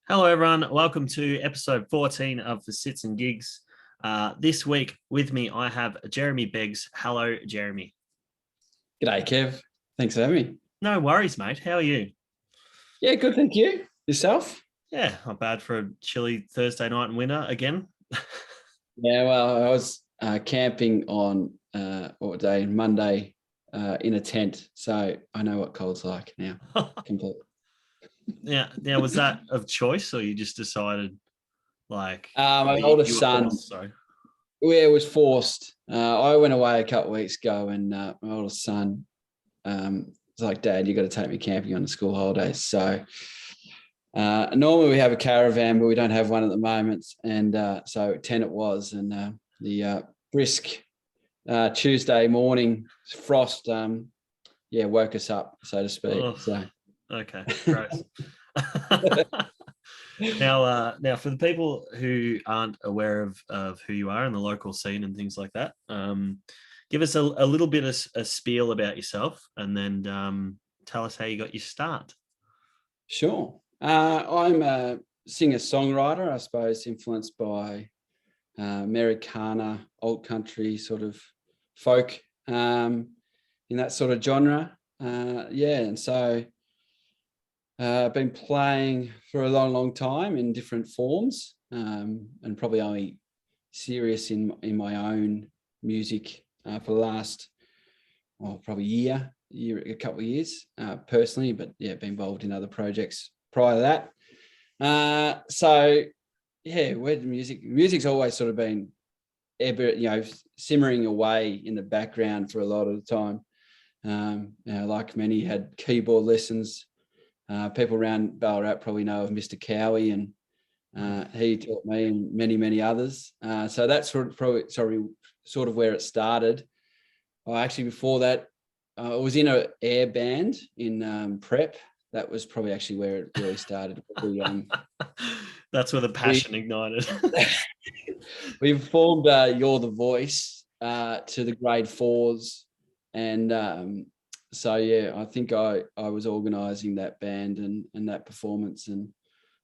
Hello, everyone. Welcome to episode 14 of the Sits and Gigs. This week with me, I have Jeremy Beggs. Hello, Jeremy. G'day, Kev. Thanks for having me. No worries, mate. How are you? Yeah, good. Thank you. Yourself? Yeah, not bad for a chilly Thursday night in winter again. Yeah, well, I was camping on Monday, in a tent. So I know what cold's like now. Completely. Now, was that of choice, or you just decided like My you oldest were son, forced, so? yeah, was forced. I went away a couple of weeks ago, and my oldest son was like, "Dad, you got to take me camping on the school holidays." So normally we have a caravan, but we don't have one at the moment, and so tent it was, and the brisk Tuesday morning frost, woke us up, so to speak. Oh, So okay, gross. Now, for the people who aren't aware of who you are in the local scene and things like that, give us a little bit of a spiel about yourself, and then tell us how you got your start. Sure. I'm a singer-songwriter, I suppose, influenced by Americana, old country sort of folk, in that sort of genre. And so I've been playing for a long, long time in different forms, and probably only serious in my own music for the last, probably a couple of years personally, but yeah, been involved in other projects prior to that. Where the music's always sort of been simmering away in the background for a lot of the time. Like many, had keyboard lessons. People around Ballarat probably know of Mr. Cowie, and he taught me and many, many others. So that's sort of where it started. Actually, before that, I was in an air band in prep. That was probably actually where it really started. That's where the passion ignited. We performed You're the Voice to the grade 4s. And I think I was organising that band and that performance. And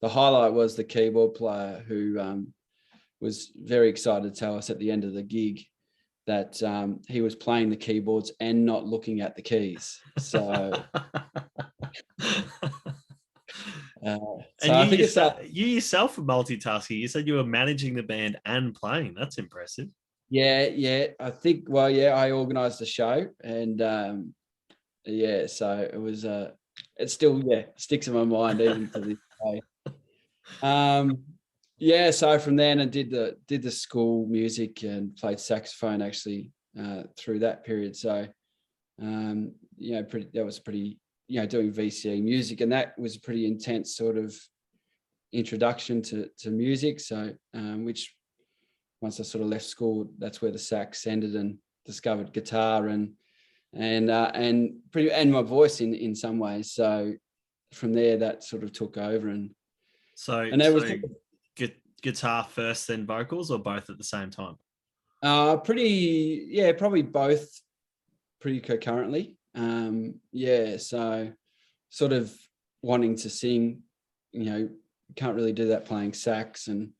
the highlight was the keyboard player, who was very excited to tell us at the end of the gig that he was playing the keyboards and not looking at the keys. So, I think you yourself were multitasking. You said you were managing the band and playing. That's impressive. Yeah. I think, I organised the show, and so it was. It still sticks in my mind even to this day. So from then I did the school music and played saxophone actually through that period. So that was pretty, doing VCE music, and that was a pretty intense sort of introduction to music. So which, once I sort of left school, that's where the sax ended, and discovered guitar and my voice in some ways. So from there, that sort of took over, and guitar first, then vocals, or both at the same time? Probably both pretty concurrently. So sort of wanting to sing, can't really do that playing sax, and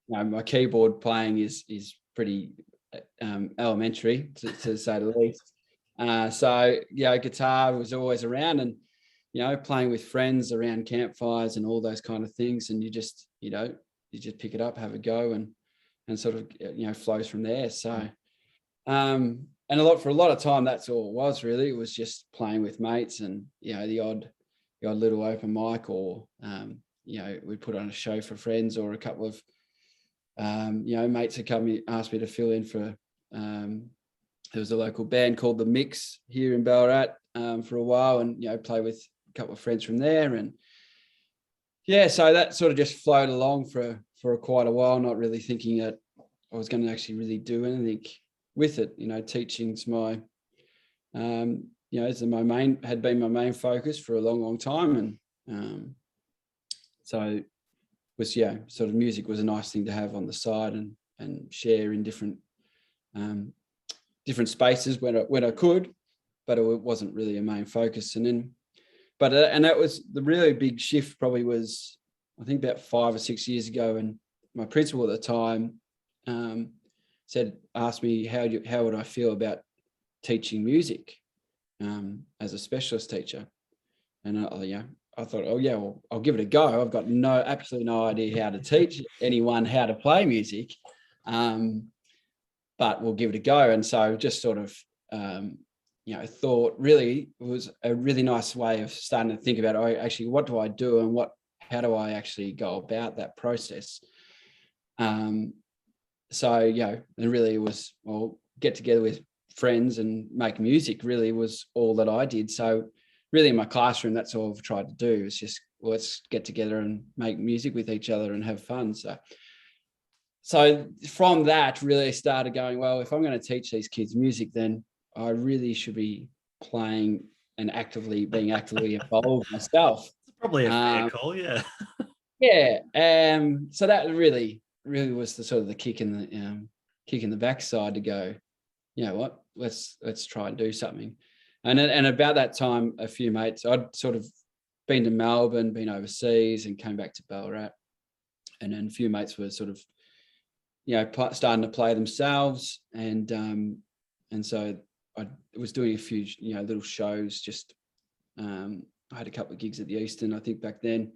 my keyboard playing is pretty elementary to say the least. Guitar was always around, and playing with friends around campfires and all those kind of things, and you just pick it up, have a go, and sort of flows from there. So and for a lot of time, that's all it was really. It was just playing with mates, and the odd little open mic, or we put on a show for friends, or a couple of mates had come in, asked me to fill in for there was a local band called The Mix here in Ballarat for a while, and play with a couple of friends from there. And so that sort of just flowed along for quite a while, not really thinking that I was going to actually really do anything with it. Teaching's my had been my main focus for a long, long time, and so was sort of music was a nice thing to have on the side and share in different spaces when I could, but it wasn't really a main focus. And then, and that was the really big shift. Probably was, I think about 5 or 6 years ago, and my principal at the time asked me how would I feel about teaching music as a specialist teacher. And I thought, oh yeah, well, I'll give it a go. I've got absolutely no idea how to teach anyone how to play music, but we'll give it a go. And so just sort of, thought really it was a really nice way of starting to think about, actually, what do I do and how do I actually go about that process? And really it was, well, get together with friends and make music really was all that I did. So really in my classroom, that's all I've tried to do is just, let's get together and make music with each other and have fun. So from that really started going, well, if I'm going to teach these kids music, then I really should be playing and being actively involved myself. It's probably a fair call, yeah. Yeah. So that really was the sort of the kick in the backside to go, you know what, let's try and do something. And about that time, a few mates, I'd sort of been to Melbourne, been overseas, and came back to Ballarat. And then a few mates were sort of, starting to play themselves. And so I was doing a few, little shows. Just I had a couple of gigs at the Eastern, I think back then,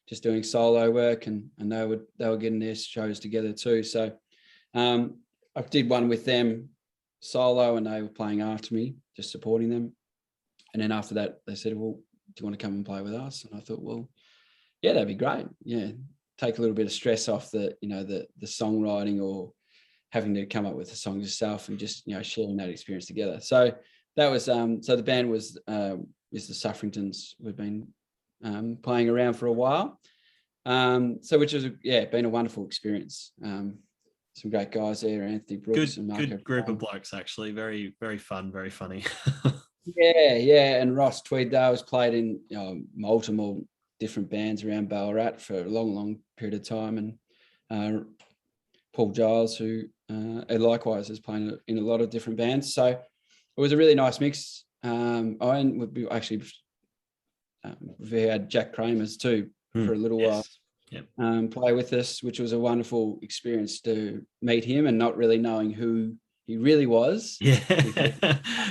just doing solo work, and they were getting their shows together too. So I did one with them solo, and they were playing after me, just supporting them. And then after that, they said, well, do you want to come and play with us? And I thought, well, yeah, that'd be great. Yeah, take a little bit of stress off the songwriting or having to come up with the songs yourself, and just, sharing that experience together. So that was, so the band is the Sufferingtons. We've been playing around for a while. So which has, been a wonderful experience. Some great guys there, Anthony Brooks and Marco. Good group of blokes, actually. Very, very fun, very funny. Yeah. And Ross Tweeddale has played in multiple different bands around Ballarat for a long, long period of time. And Paul Giles, who likewise is playing in a lot of different bands. So it was a really nice mix. We had Jack Kramers too for a little while. Yep. Play with us, which was a wonderful experience to meet him and not really knowing who he really was. Yeah.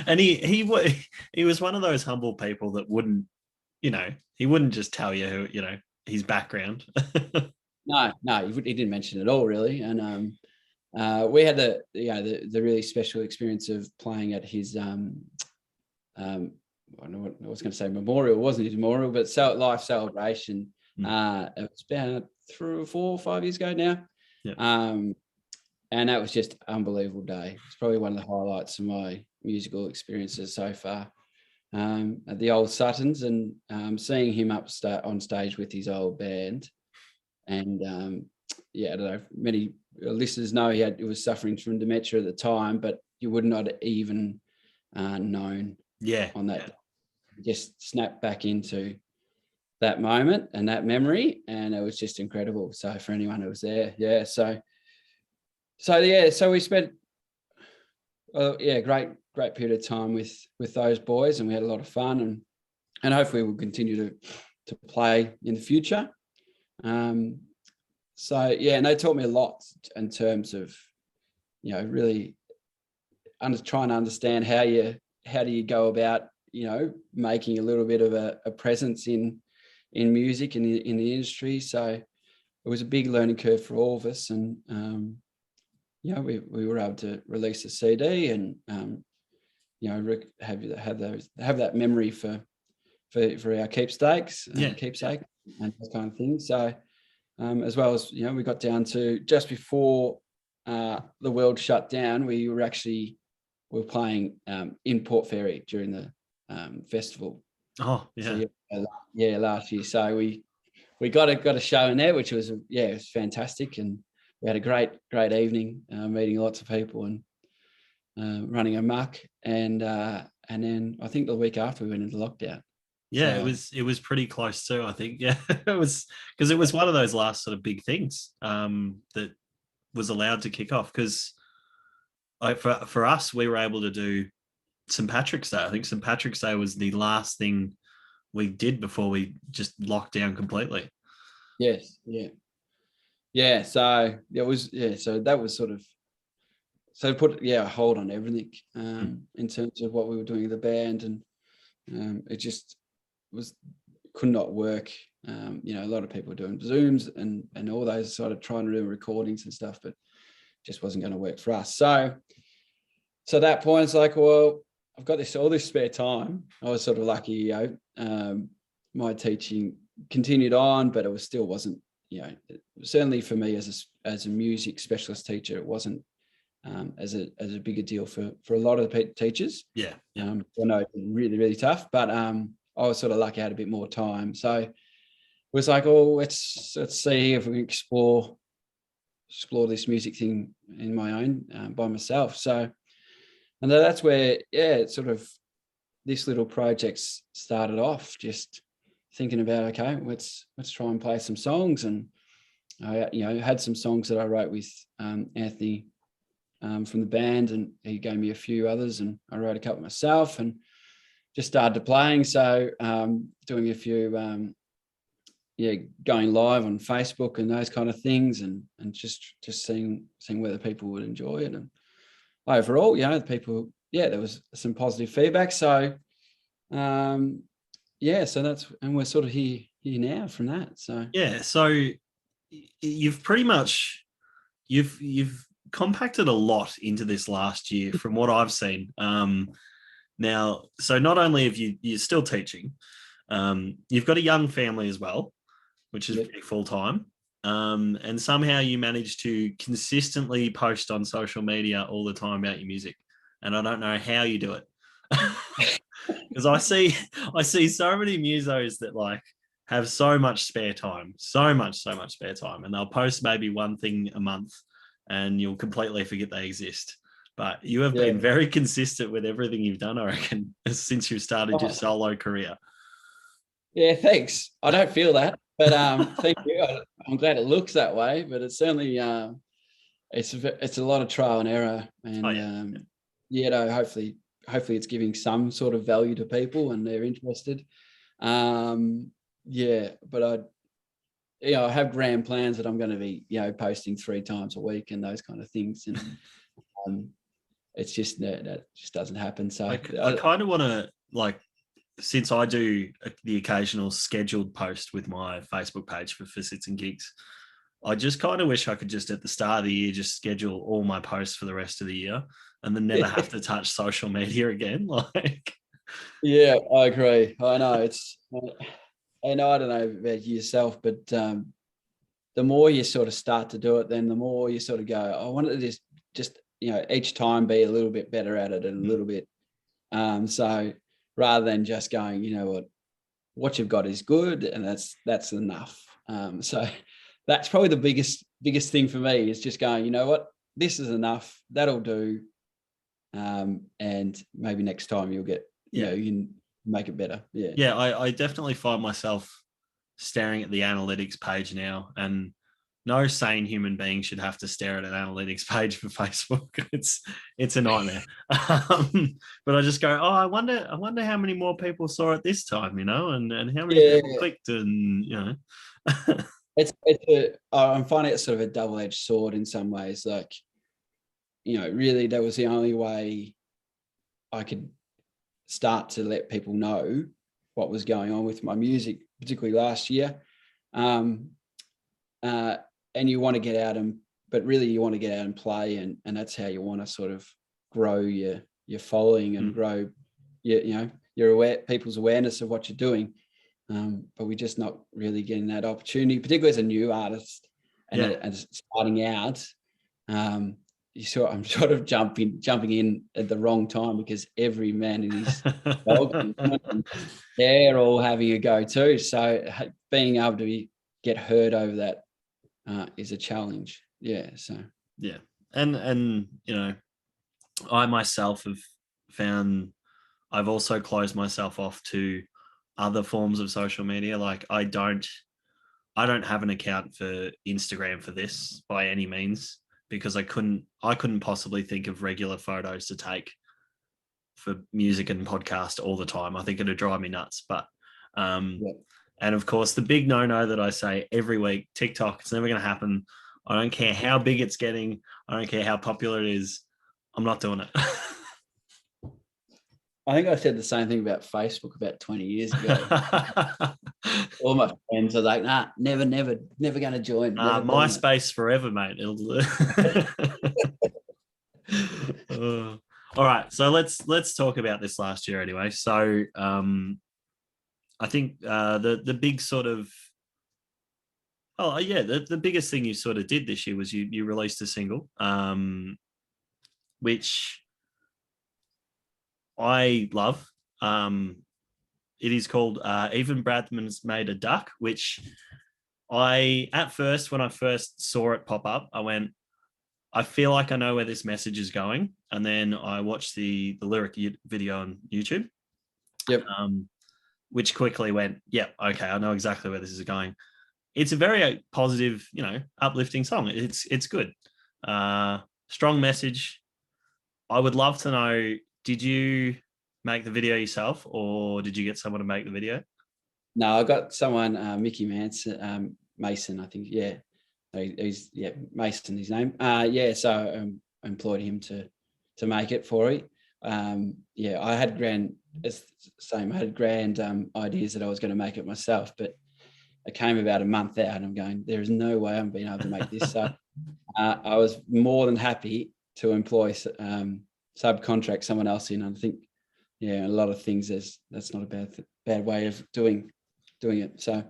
And he was one of those humble people that wouldn't, he wouldn't just tell you who, his background. No, he didn't mention it at all, really. And we had the really special experience of playing at his I don't know what I was going to say, memorial. It wasn't his memorial, but life celebration. It was about 3 or 4 or 5 years ago now. Yep. And that was just an unbelievable day. It's probably one of the highlights of my musical experiences so far. At the old Suttons, and seeing him on stage with his old band. And I don't know, many listeners know he was suffering from dementia at the time, but you would not even known on that day. Just snapped back into that moment and that memory, and it was just incredible. So for anyone who was there, so we spent great period of time with those boys, and we had a lot of fun, and hopefully we'll continue to play in the future. And they taught me a lot in terms of really trying to understand how do you go about making a little bit of a presence in music in the industry. So it was a big learning curve for all of us, and we were able to release a CD and have that memory for our keepsakes, keepsake and that kind of thing. So as well as we got down to just before the world shut down, we were playing in Port Fairy during the festival. Oh yeah. So, last year. So we got a show in there, which was it was fantastic, and we had a great evening, meeting lots of people and running amok. And then I think the week after we went into lockdown. Yeah, so, it was pretty close too, I think. Yeah, it was, because it was one of those last sort of big things that was allowed to kick off. Because for us, we were able to do St. Patrick's Day. I think St. Patrick's Day was the last thing we did before we just locked down completely. Yes. Yeah. So it was, so that was sort of, so put, a hold on everything in terms of what we were doing with the band. And it just was, could not work. A lot of people were doing Zooms and all those sort of trying to do recordings and stuff, but just wasn't going to work for us. So at that point, it's like, well, I've got all this spare time. I was sort of lucky, my teaching continued on, but it still wasn't, certainly for me as a music specialist teacher, it wasn't as a bigger deal for a lot of the teachers. Yeah. I know it's really, really tough, but I was sort of lucky I had a bit more time. So it was like, oh, let's see if we can explore this music thing in my own by myself. So, and that's where, it's sort of this little project started off, just thinking about, okay, let's try and play some songs. And I, had some songs that I wrote with Anthony from the band, and he gave me a few others, and I wrote a couple myself, and just started playing. So doing a few, going live on Facebook and those kind of things, and just seeing whether people would enjoy it. And overall, the people, there was some positive feedback. So so that's, and we're sort of here now from that. So so you've pretty much you've compacted a lot into this last year from what I've seen. Now, so not only have you're still teaching, you've got a young family as well, which is pretty full time. And somehow you manage to consistently post on social media all the time about your music. And I don't know how you do it. Because I see so many musos that like have so much spare time, so much spare time. And they'll post maybe one thing a month and you'll completely forget they exist. But you have been very consistent with everything you've done, I reckon, since you started your solo career. Yeah, thanks. I don't feel that, but thank you. I'm glad it looks that way, but it's certainly it's a lot of trial and error, and hopefully it's giving some sort of value to people and they're interested. But I have grand plans that I'm going to be posting 3 times a week and those kind of things, and it's just that just doesn't happen. So I kind of want to, like, since I do the occasional scheduled post with my Facebook page for Sits and Gigs, I just kind of wish I could just at the start of the year just schedule all my posts for the rest of the year and then never have to touch social media again. Like, yeah, I agree. I know and I don't know about yourself, but the more you sort of start to do it, then the more you sort of go, I want to just each time be a little bit better at it and a little bit. So rather than just going, what you've got is good and that's enough. So that's probably the biggest thing for me is just going, this is enough, that'll do. And maybe next time you'll get, you can make it better. Yeah. I definitely find myself staring at the analytics page now, and no sane human being should have to stare at an analytics page for Facebook. It's a nightmare. But I just go, I wonder how many more people saw it this time, and how many people clicked, and I'm finding it sort of a double-edged sword in some ways. Like, really that was the only way I could start to let people know what was going on with my music, particularly last year. And you want to get out but really you want to get out and play, and that's how you want to sort of grow your following and grow your people's awareness of what you're doing. But we're just not really getting that opportunity, particularly as a new artist and starting out. I'm sort of jumping in at the wrong time because every man in his dog, they're all having a go too. So being able to get heard over that is a challenge. And I myself have found I've also closed myself off to other forms of social media. Like I don't have an account for Instagram for this by any means, because I couldn't possibly think of regular photos to take for music and podcast all the time. I think it'd drive me nuts. But And of course, the big no-no that I say every week, TikTok, it's never going to happen. I don't care how big it's getting. I don't care how popular it is. I'm not doing it. I think I said the same thing about Facebook about 20 years ago. All my friends are like, nah, never going to join. Never MySpace forever, mate. All right, so let's talk about this last year anyway. So I think the big sort of the biggest thing you sort of did this year was you released a single, which I love. It is called Even Bradman's Made a Duck, which at first, when I first saw it pop up, I went, I feel like I know where this message is going. And then I watched the lyric video on YouTube. Yep. Which quickly went, yep, okay, I know exactly where this is going. It's a very positive, uplifting song. It's good. Strong message. I would love to know, did you make the video yourself or did you get someone to make the video? No, I got someone, Mickey Mason, I think. Yeah. He's Mason, his name. So I employed him to make it for me. I had grand ideas that I was going to make it myself, but it came about a month out and I'm going, there is no way I'm being able to make this. So I was more than happy to employ subcontract someone else in. And I think, a lot of things that's not a bad way of doing it. So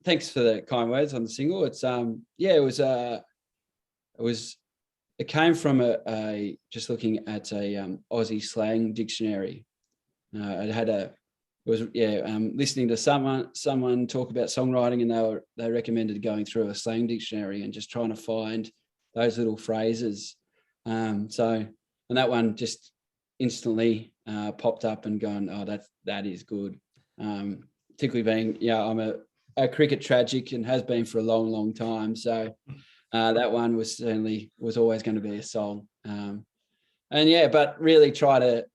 thanks for the kind words on the single. It's it came from a just looking at a Aussie slang dictionary. Listening to someone talk about songwriting, and they recommended going through a slang dictionary and just trying to find those little phrases. And that one just instantly popped up and gone, oh, that is good. Particularly being, I'm a cricket tragic and has been for a long, long time. So that one was always going to be a song. But really try to,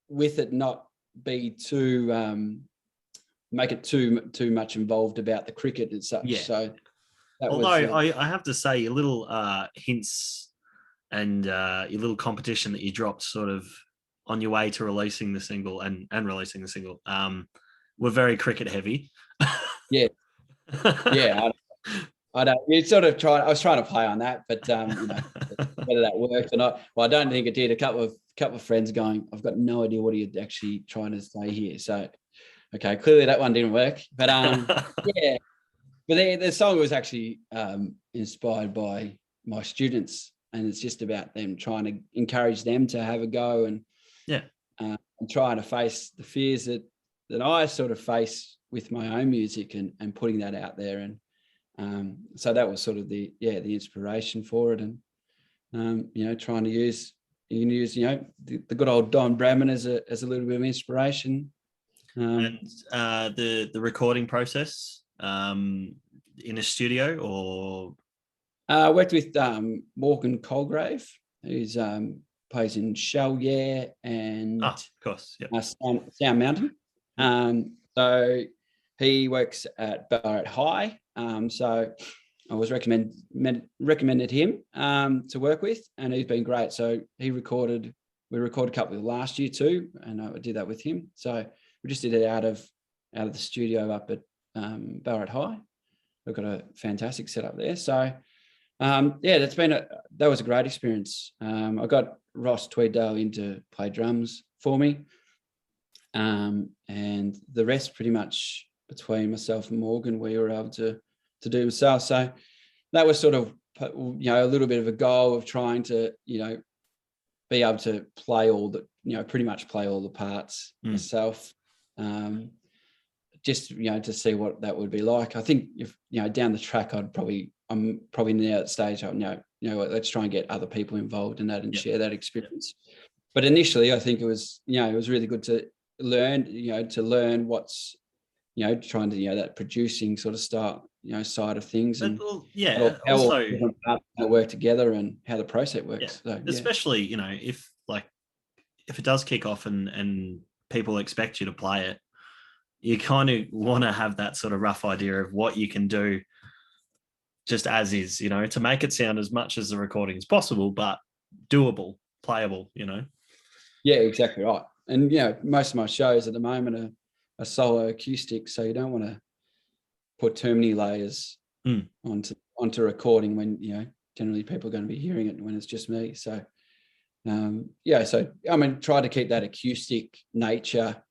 with it, not be too, make it too much involved about the cricket and such. Yeah. So I have to say, your little hints and your little competition that you dropped sort of on your way to releasing the single and releasing the single were very cricket heavy. Yeah. I don't. You sort of try. I was trying to play on that, but whether that worked or not, well, I don't think it did. A couple of friends going, I've got no idea what you're actually trying to say here. So, okay, clearly that one didn't work. But But the song was actually inspired by my students, and it's just about them trying to encourage them to have a go and trying to face the fears that I sort of face with my own music and putting that out there. And so that was sort of the inspiration for it. And trying to use the good old Don Bradman as a little bit of inspiration. And the recording process in a studio, or I worked with Morgan Colgrave, who's plays in Shell and of course, Sound Mountain. So he works at Ballarat High. So I was recommended him to work with, and he's been great. So we recorded a couple of last year too, and I did that with him. So we just did it out of the studio up at Ballarat High. We've got a fantastic setup there. So that was a great experience. I got Ross Tweeddale in to play drums for me, and the rest pretty much between myself and Morgan, we were able to do himself. So that was sort of, a little bit of a goal of trying to, be able to play pretty much play all the parts myself. Just, to see what that would be like. I think if, down the track, I'm probably now at the stage, let's try and get other people involved in that and share that experience. But initially I think it was really good to learn what's, trying to, that producing sort of start, side of things, and how also different parts work together and how the process works. So, especially, if it does kick off and people expect you to play it, you kind of want to have that sort of rough idea of what you can do just as is, to make it sound as much as the recording as possible, but doable, playable, Yeah, exactly right. And most of my shows at the moment are solo acoustic, so you don't want to put too many layers onto recording when generally people are going to be hearing it when it's just me. So so try to keep that acoustic nature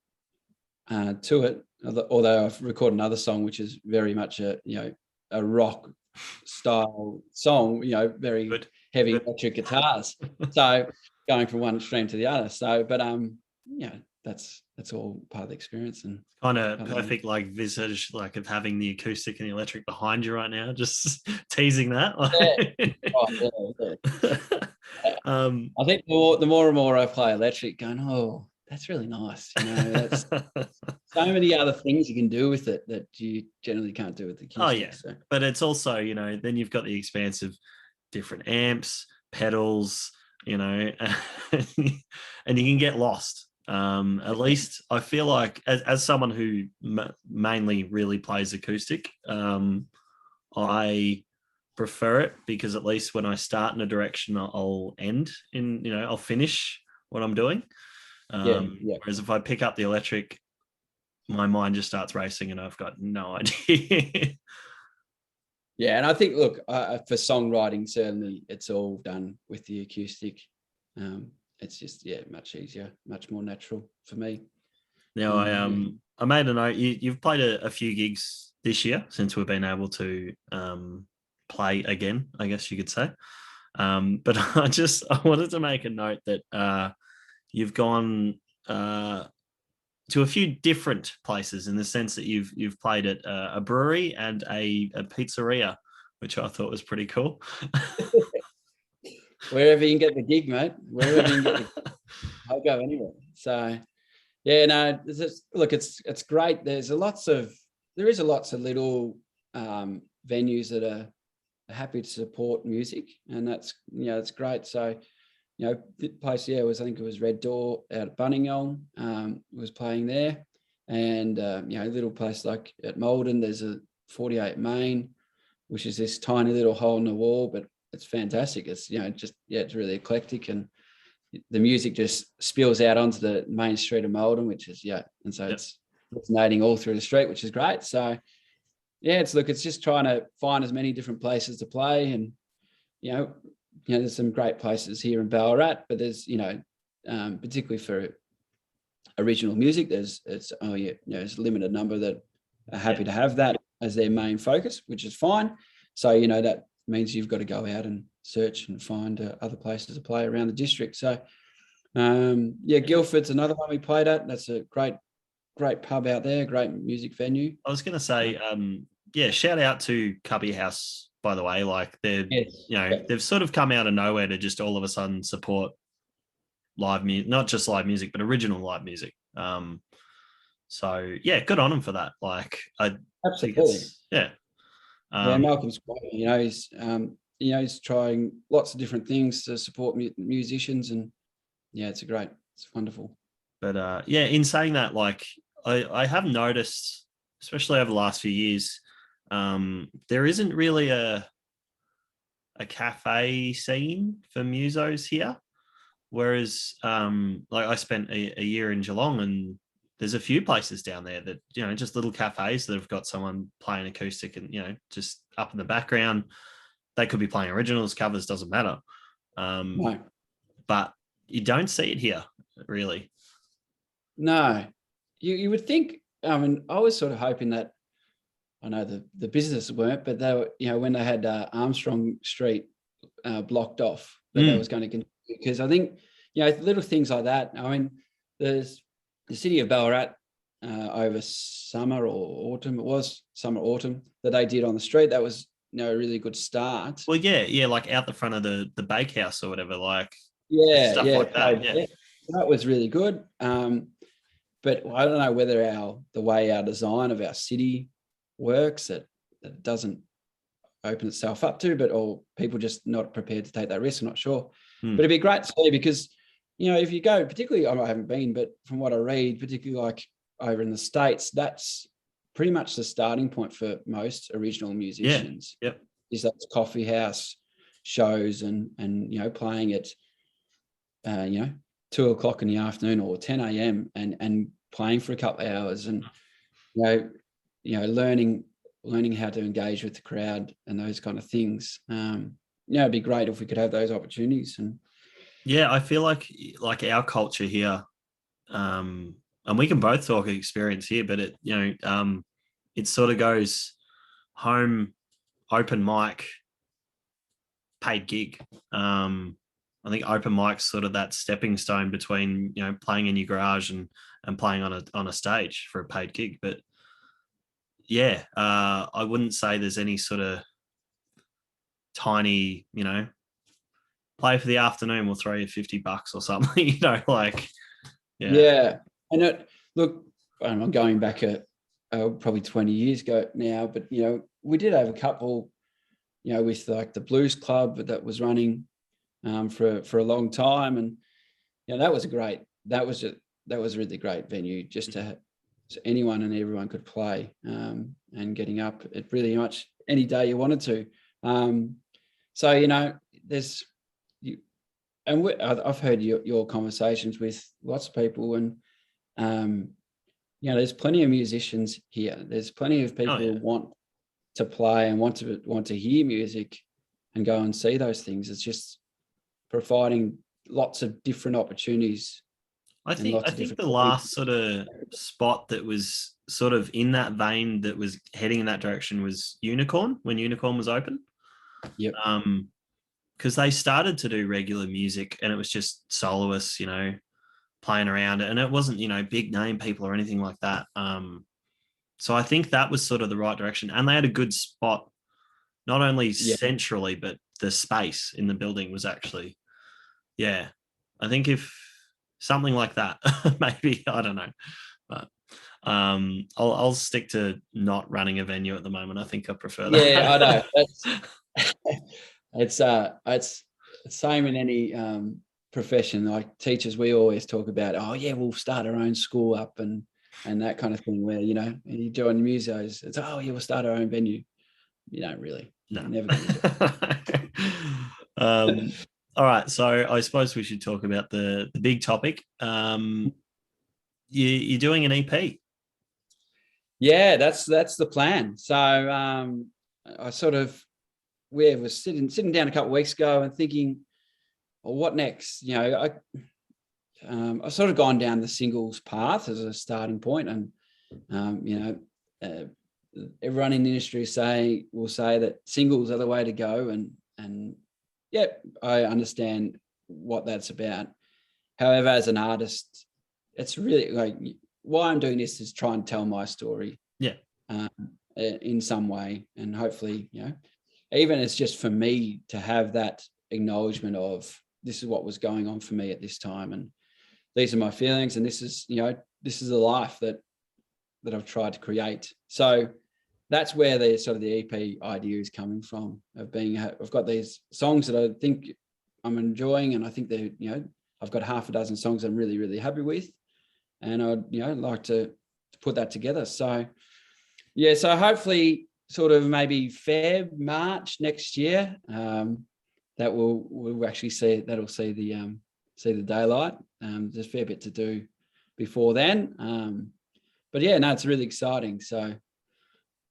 to it. Although I've recorded another song which is very much a rock style song, very Good. heavy electric guitars. So going from one extreme to the other. So, but that's all part of the experience. And kind of perfect, like visage, like of having the acoustic and the electric behind you right now, just teasing that. I think the more and more I play electric, going, oh, that's really nice. That's so many other things you can do with it that you generally can't do with the acoustic. Oh yeah, so. But it's also, then you've got the expanse of different amps, pedals, and you can get lost. At least I feel like as someone who mainly really plays acoustic, I prefer it because at least when I start in a direction, I'll end in, I'll finish what I'm doing. Whereas if I pick up the electric, my mind just starts racing and I've got no idea. Yeah, and I think, look, for songwriting, certainly it's all done with the acoustic. It's just, much easier, much more natural for me. Now, I made a note. You've played a few gigs this year since we've been able to play again, I guess you could say. But I wanted to make a note that you've gone to a few different places in the sense that you've played at a brewery and a pizzeria, which I thought was pretty cool. Wherever you can get the gig, mate. Wherever you can get the gig, I'll go anywhere. So, look, it's great. There is lots of little venues that are happy to support music, and that's it's great. So, the place I think it was Red Door out at Bunningyong was playing there, and a little place like at Malden, there's a 48 Main, which is this tiny little hole in the wall, but it's fantastic. It's it's really eclectic, and the music just spills out onto the main street of Malden, which is and so it's resonating all through the street, which is great. So it's just trying to find as many different places to play, and there's some great places here in Ballarat, but there's particularly for original music, there's a limited number that are happy to have that as their main focus, which is fine. So that means you've got to go out and search and find other places to play around the district. So Guildford's another one we played at. That's a great pub out there, great music venue. I was going to say, shout out to Cubby House, by the way. Like they've sort of come out of nowhere to just all of a sudden support live music, not just live music, but original live music. So good on them for that. Like I absolutely think Malcolm's great. He's trying lots of different things to support musicians, and it's wonderful. But in saying that, like I have noticed, especially over the last few years, there isn't really a cafe scene for musos here. Whereas like I spent a year in Geelong, and there's a few places down there that, just little cafes that have got someone playing acoustic and, just up in the background. They could be playing originals, covers, doesn't matter. No. But you don't see it here, really. No. You would think, I was sort of hoping that, I know the business weren't, but they were, when they had Armstrong Street blocked off, that was going to continue, because I think, little things like that. There's the city of Ballarat over summer or autumn. It was summer, autumn that they did on the street. That was a really good start. Well, like out the front of the bakehouse or whatever, like stuff like that. Yeah, that was really good. But I don't know whether the way our design of our city works, that it doesn't open itself up to, or people just not prepared to take that risk. I'm not sure, but it'd be great to see, because if you go, particularly, I haven't been, but from what I read, particularly like over in the States, that's pretty much the starting point for most original musicians. Yep. Is those coffee house shows and playing at 2 o'clock in the afternoon or 10 a.m. and playing for a couple of hours, and learning how to engage with the crowd and those kind of things. It'd be great if we could have those opportunities. And yeah, I feel like our culture here, and we can both talk experience here, but it sort of goes home, open mic, paid gig. I think open mic's sort of that stepping stone between playing in your garage and playing on a stage for a paid gig. But yeah, I wouldn't say there's any sort of tiny, play for the afternoon, we'll throw you $50 or something, yeah. And look, I'm going back probably 20 years ago now, but we did have a couple, with like the Blues Club that was running for a long time, and that was a really great venue just to so anyone and everyone could play, and getting up at really much any day you wanted to. I've heard your conversations with lots of people, and there's plenty of musicians here. There's plenty of people who want to play and want to hear music and go and see those things. It's just providing lots of different opportunities. I think the last sort of spot that was sort of in that vein that was heading in that direction was Unicorn, when Unicorn was open. Yep. Because they started to do regular music and it was just soloists, playing around, and it wasn't, big name people or anything like that. So I think that was sort of the right direction, and they had a good spot, not only centrally, but the space in the building was actually, I think if something like that, maybe, I don't know, but I'll stick to not running a venue at the moment. I think I prefer that. Yeah, I know. It's the same in any profession. Like teachers, we always talk about, we'll start our own school up and that kind of thing, where you join the musos, it's we'll start our own venue. You don't really. No. Never gonna do it. All right, so I suppose we should talk about the big topic. You're doing an EP. Yeah, that's the plan. So I sort of was sitting down a couple of weeks ago and thinking, well, what next? I sort of gone down the singles path as a starting point, and everyone in the industry will say that singles are the way to go, and I understand what that's about. However, as an artist, it's really like why I'm doing this is try and tell my story. Yeah. In some way, and hopefully, even it's just for me to have that acknowledgement of this is what was going on for me at this time, and these are my feelings, and this is the life that I've tried to create. So that's where the sort of the EP idea is coming from, of being, I've got these songs that I think I'm enjoying, and I think I've got half a dozen songs I'm really, really happy with, and I'd like to put that together. So so hopefully sort of maybe Feb, March next year, that we'll actually see the daylight. There's a fair bit to do before then, but it's really exciting. So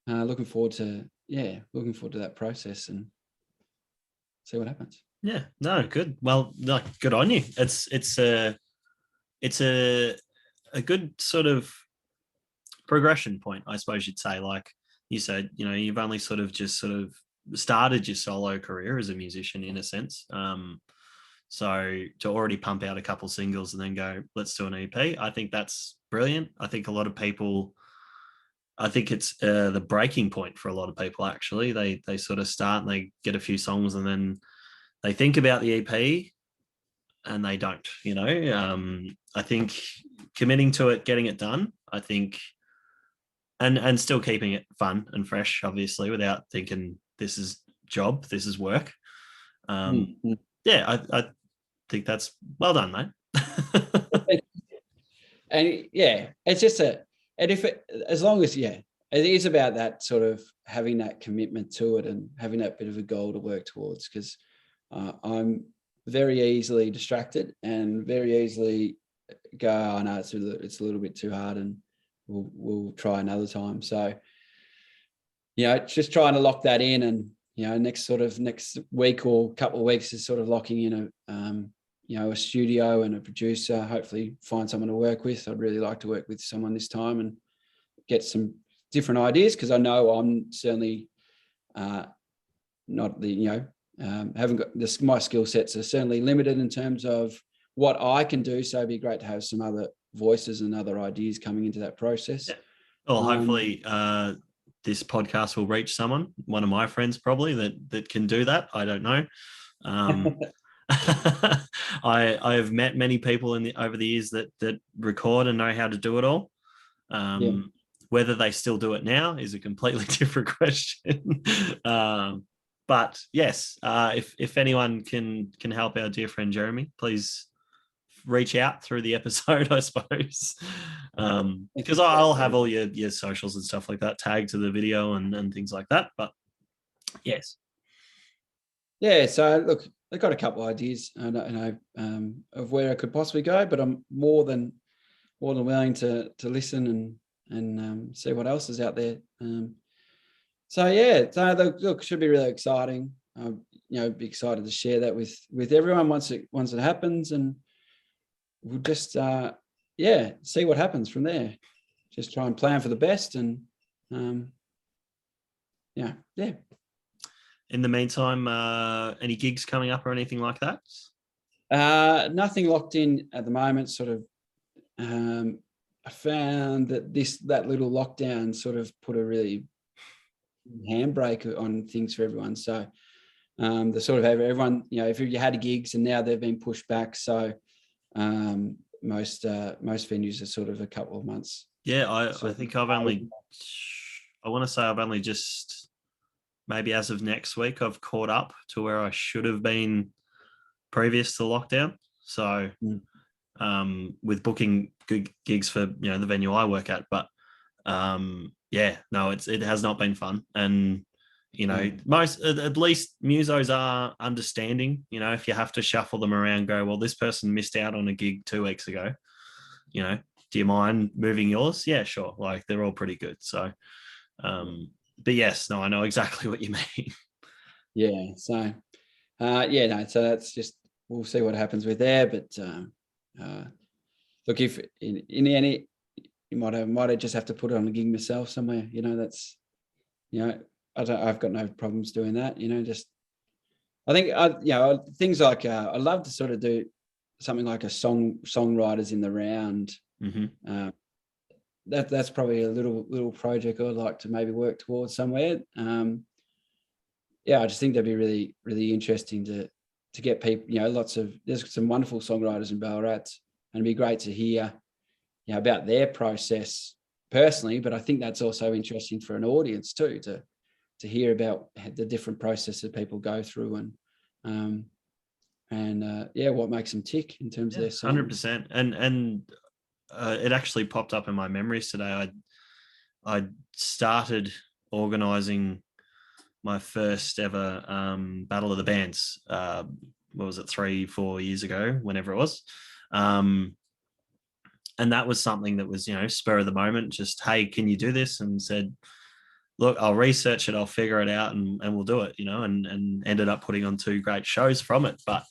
looking forward to that process and see what happens. Yeah, no, good. Well, good on you. It's a good sort of progression point, I suppose you'd say. Like you said, you've only sort of started your solo career as a musician in a sense. So to already pump out a couple singles and then go, let's do an EP, I think that's brilliant. I think a lot of people, I think it's the breaking point for a lot of people, actually. They sort of start and they get a few songs and then they think about the EP and they don't, I think committing to it, getting it done, I think, and still keeping it fun and fresh, obviously, without thinking this is job, this is work. Yeah, I think that's well done, mate. And it's just and as long as, it is about that sort of having that commitment to it and having that bit of a goal to work towards, because I'm very easily distracted and very easily go, oh no, it's a little bit too hard, and we'll try another time. So, just trying to lock that in, and next week or couple of weeks is sort of locking in a studio and a producer. Hopefully, find someone to work with. I'd really like to work with someone this time and get some different ideas, because I know I'm certainly not the haven't got this. My skill sets are certainly limited in terms of what I can do. So it'd be great to have some other voices and other ideas coming into that process. Yeah. Well, hopefully this podcast will reach one of my friends probably that can do that. I don't know. I have met many people over the years that record and know how to do it all. Whether they still do it now is a completely different question. But yes, if anyone can help our dear friend Jeremy, please reach out through the episode, I suppose, because I'll have all your socials and stuff like that tagged to the video and things like that. But yes, so look, I've got a couple of ideas of where I could possibly go, but I'm more than willing to listen and see what else is out there. So look, should be really exciting. Be excited to share that with everyone once it happens, and we'll just see what happens from there. Just try and plan for the best, and In the meantime, any gigs coming up or anything like that? Nothing locked in at the moment. Sort of, I found that little lockdown sort of put a really handbrake on things for everyone. So the sort of everyone, if you had gigs and now they've been pushed back. So most venues are sort of a couple of months. Yeah, I think I want to say I've only just, maybe as of next week, I've caught up to where I should have been previous to lockdown. So with booking good gigs for the venue I work at, but it has not been fun. And most, at least musos are understanding. If you have to shuffle them around, go, well, this person missed out on a gig 2 weeks ago, do you mind moving yours? Yeah, sure. Like, they're all pretty good. So but yes, no, I know exactly what you mean. Yeah. So so that's just, we'll see what happens with there. But look, if in the end, you might just have to put it on a gig myself somewhere. That's I've got no problems doing that. Just I think things like I love to sort of do something like a songwriters in the round. Mm-hmm. That's probably a little project I'd like to maybe work towards somewhere. I just think that'd be really, really interesting to get people. There's some wonderful songwriters in Ballarat, and it'd be great to hear about their process personally. But I think that's also interesting for an audience too, to hear about the different processes people go through, and what makes them tick in terms of their songs. 100%. And it actually popped up in my memories today. I started organising my first ever Battle of the Bands. What was it, 3-4 years ago, whenever it was. And that was something that was, spur of the moment. Just, hey, can you do this? And said, look, I'll research it, I'll figure it out, and we'll do it. And ended up putting on 2 great shows from it. But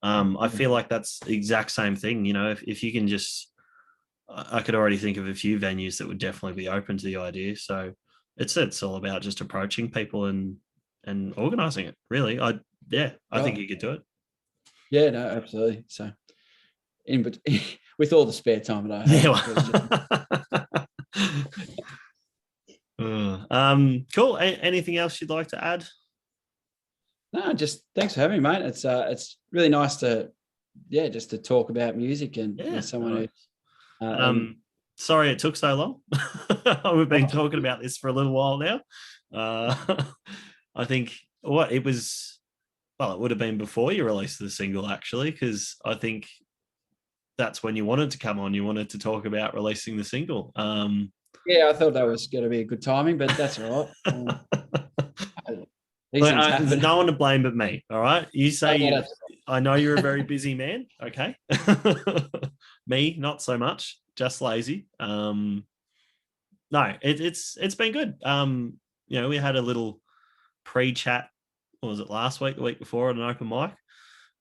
I feel like that's the exact same thing. If you can just, I could already think of a few venues that would definitely be open to the idea. So it's all about just approaching people and organising it. Really, I think you could do it. Yeah, no, absolutely. So, with all the spare time that I have. Cool. Anything else you'd like to add? No, just thanks for having me, mate. It's really nice to just to talk about music and with someone who. Sorry it took so long. We've been talking about this for a little while now. I think it would have been before you released the single, actually, because I think that's when you wanted to come on. You wanted to talk about releasing the single. Yeah, I thought that was going to be a good timing, but that's all right. These Look, things there's happen. no one to blame but me. All right. You say Yeah, you, that's I know you're a very busy man. Okay. Me, not so much, just lazy. No, it's been good. We had a little pre-chat. What was it, last week, the week before, at an open mic?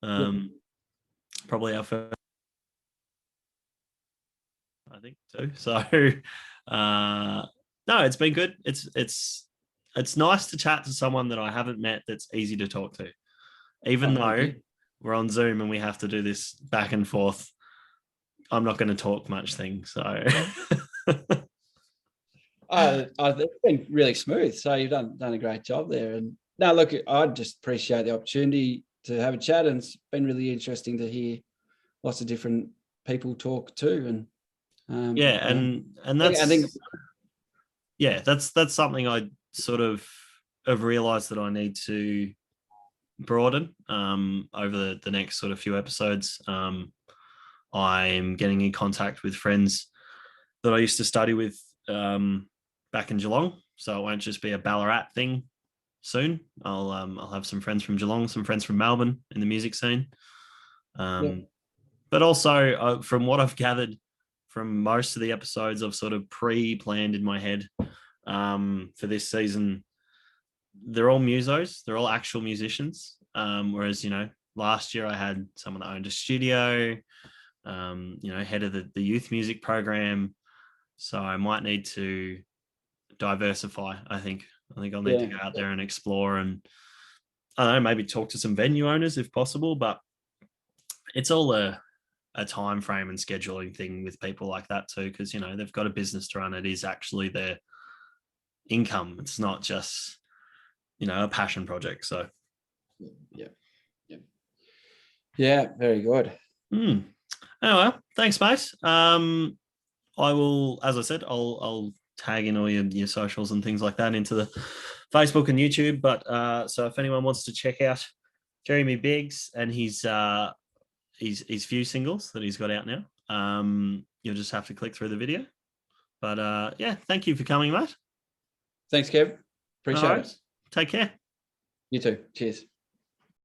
yeah. Probably our first, I think, too. So, no, it's been good. It's nice to chat to someone that I haven't met that's easy to talk to, even Oh, thank though you. we're on Zoom and we have to do this back and forth. I'm not going to talk much thing. So, It's been really smooth. So you've done a great job there. And no, look, I just appreciate the opportunity to have a chat, and it's been really interesting to hear lots of different people talk too. And yeah, you know, and I think that's something I sort of have realized that I need to broaden over the next sort of few episodes. I'm getting in contact with friends that I used to study with back in Geelong, so it won't just be a Ballarat thing soon. I'll have some friends from Geelong, some friends from Melbourne in the music scene. yeah, But also, from what I've gathered from most of the episodes, I've sort of pre-planned in my head for this season. They're all musos. They're all actual musicians. Whereas, last year I had someone that owned a studio, head of the youth music program. So I might need to diversify. I think I'll need to yeah, go out there and explore, and I don't know, maybe talk to some venue owners if possible. But it's all a time frame and scheduling thing with people like that too, because they've got a business to run. It is actually their income. It's not just a passion project. So yeah, yeah, yeah. Very good. oh well, thanks, mate. I will, as I said, I'll tag in all your socials and things like that into the Facebook and YouTube. But so if anyone wants to check out Jeremy Biggs and his few singles that he's got out now, you'll just have to click through the video. But yeah, thank you for coming, mate. Thanks, Kev. All Appreciate right, it. take care. You too. Cheers.